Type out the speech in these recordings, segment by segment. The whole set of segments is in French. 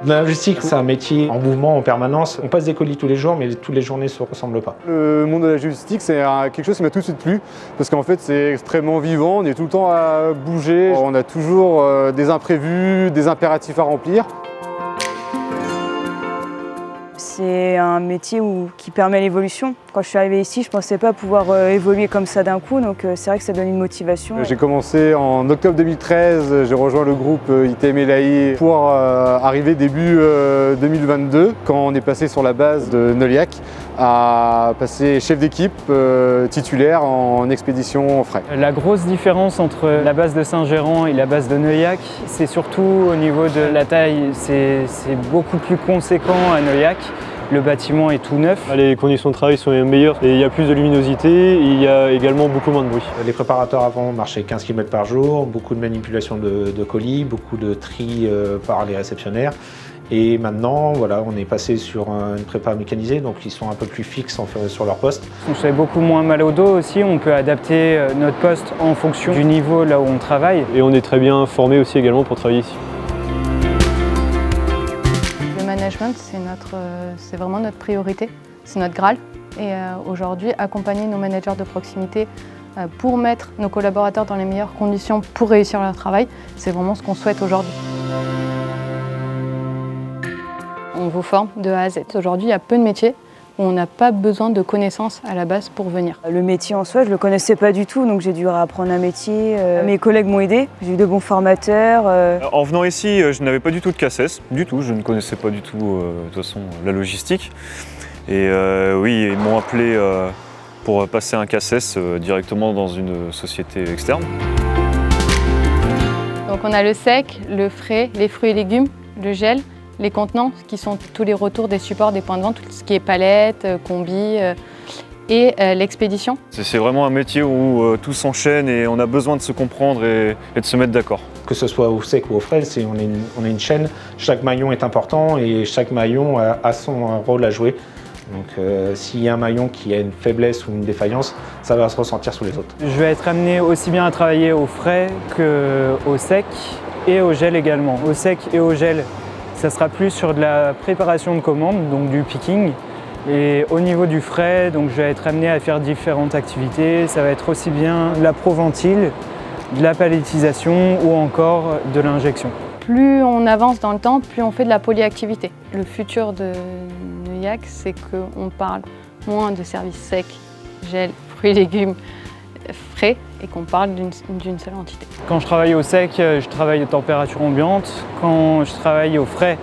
La logistique, c'est un métier en mouvement en permanence. On passe des colis tous les jours, mais toutes les journées ne se ressemblent pas. Le monde de la logistique, c'est quelque chose qui m'a tout de suite plu, parce qu'en fait, c'est extrêmement vivant, on est tout le temps à bouger, on a toujours des imprévus, des impératifs à remplir. C'est un métier qui permet l'évolution. Quand je suis arrivée ici, je ne pensais pas pouvoir évoluer comme ça d'un coup, donc c'est vrai que ça donne une motivation. J'ai commencé en octobre 2013, j'ai rejoint le groupe ITM Laï pour arriver début 2022, quand on est passé sur la base de Noliac à passer chef d'équipe titulaire en expédition frais. La grosse différence entre la base de Saint-Géran et la base de Neuillac, c'est surtout au niveau de la taille. C'est beaucoup plus conséquent à Neuillac. Le bâtiment est tout neuf. Les conditions de travail sont meilleures et il y a plus de luminosité, et il y a également beaucoup moins de bruit. Les préparateurs avant marchaient 15 km par jour, beaucoup de manipulation de colis, beaucoup de tri par les réceptionnaires. Et maintenant, voilà, on est passé sur une prépa mécanisée, donc ils sont un peu plus fixes sur leur poste. On se fait beaucoup moins mal au dos aussi, on peut adapter notre poste en fonction du niveau là où on travaille. Et on est très bien formé aussi également pour travailler ici. Le management, c'est vraiment notre priorité, c'est notre Graal. Et aujourd'hui, accompagner nos managers de proximité pour mettre nos collaborateurs dans les meilleures conditions pour réussir leur travail, c'est vraiment ce qu'on souhaite aujourd'hui. On vous forme de A à Z. Aujourd'hui, il y a peu de métiers où on n'a pas besoin de connaissances à la base pour venir. Le métier en soi, je ne le connaissais pas du tout, donc j'ai dû apprendre un métier. Mes collègues m'ont aidé, j'ai eu de bons formateurs. En venant ici, je n'avais pas du tout de CACES, du tout. Je ne connaissais pas du tout, de toute façon, la logistique. Et oui, ils m'ont appelé pour passer un CACES directement dans une société externe. Donc on a le sec, le frais, les fruits et légumes, le gel, les contenants qui sont tous les retours des supports des points de vente, tout ce qui est palettes, combi et l'expédition. C'est vraiment un métier où tout s'enchaîne et on a besoin de se comprendre et de se mettre d'accord. Que ce soit au sec ou au frais, on est une chaîne, chaque maillon est important et chaque maillon a son rôle à jouer. Donc s'il y a un maillon qui a une faiblesse ou une défaillance, ça va se ressentir sur les autres. Je vais être amené aussi bien à travailler au frais qu'au sec et au gel également. Au sec et au gel, ça sera plus sur de la préparation de commandes, donc du picking. Et au niveau du frais, donc je vais être amené à faire différentes activités. Ça va être aussi bien de la pro-ventile, de la palettisation ou encore de l'injection. Plus on avance dans le temps, plus on fait de la polyactivité. Le futur de Neuillac, c'est qu'on parle moins de services secs, gel, fruits et légumes, frais, et qu'on parle d'une seule entité. Quand je travaille au sec, je travaille à température ambiante. Quand je travaille au frais,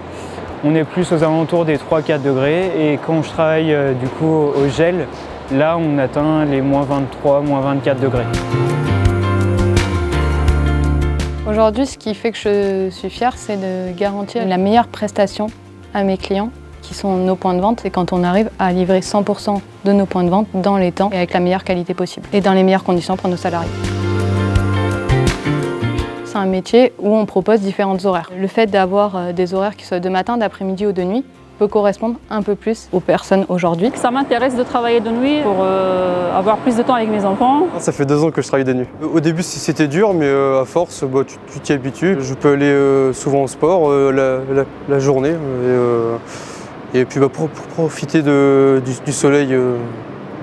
on est plus aux alentours des 3-4 degrés. Et quand je travaille du coup au gel, là on atteint les moins 23, moins 24 degrés. Aujourd'hui, ce qui fait que je suis fière, c'est de garantir la meilleure prestation à mes clients, qui sont nos points de vente. C'est quand on arrive à livrer 100% de nos points de vente dans les temps et avec la meilleure qualité possible et dans les meilleures conditions pour nos salariés. C'est un métier où on propose différents horaires. Le fait d'avoir des horaires qui soient de matin, d'après-midi ou de nuit peut correspondre un peu plus aux personnes aujourd'hui. Ça m'intéresse de travailler de nuit pour avoir plus de temps avec mes enfants. Ça fait 2 ans que je travaille de nuit. Au début c'était dur, mais à force tu t'y habitues. Je peux aller souvent au sport la journée et puis pour profiter du soleil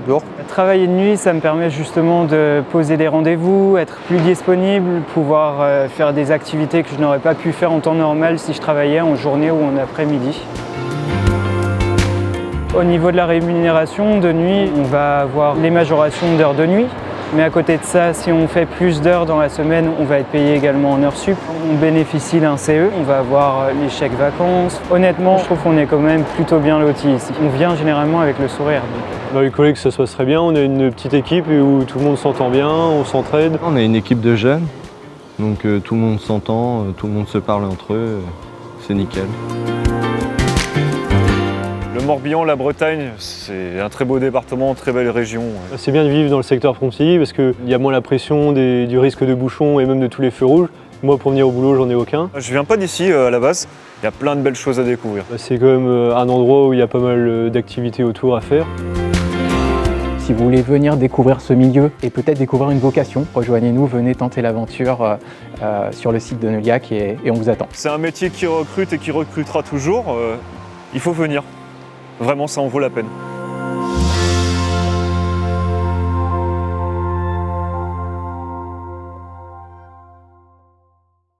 dehors. Travailler de nuit, ça me permet justement de poser des rendez-vous, être plus disponible, pouvoir faire des activités que je n'aurais pas pu faire en temps normal si je travaillais en journée ou en après-midi. Au niveau de la rémunération, de nuit, on va avoir les majorations d'heures de nuit. Mais à côté de ça, si on fait plus d'heures dans la semaine, on va être payé également en heures sup. On bénéficie d'un CE, on va avoir les chèques vacances. Honnêtement, je trouve qu'on est quand même plutôt bien lotis ici. On vient généralement avec le sourire. Dans les collègues, ça se passe très bien. On a une petite équipe où tout le monde s'entend bien, on s'entraide. On a une équipe de jeunes, donc tout le monde s'entend, tout le monde se parle entre eux. C'est nickel. Le Morbihan, la Bretagne, c'est un très beau département, très belle région. C'est bien de vivre dans le secteur frontalier parce qu'il y a moins la pression du risque de bouchon et même de tous les feux rouges. Moi, pour venir au boulot, j'en ai aucun. Je viens pas d'ici à la base, il y a plein de belles choses à découvrir. C'est quand même un endroit où il y a pas mal d'activités autour à faire. si vous voulez venir découvrir ce milieu et peut-être découvrir une vocation, rejoignez-nous, venez tenter l'aventure sur le site de Neuliac et on vous attend. C'est un métier qui recrute et qui recrutera toujours. Il faut venir. Vraiment, ça en vaut la peine.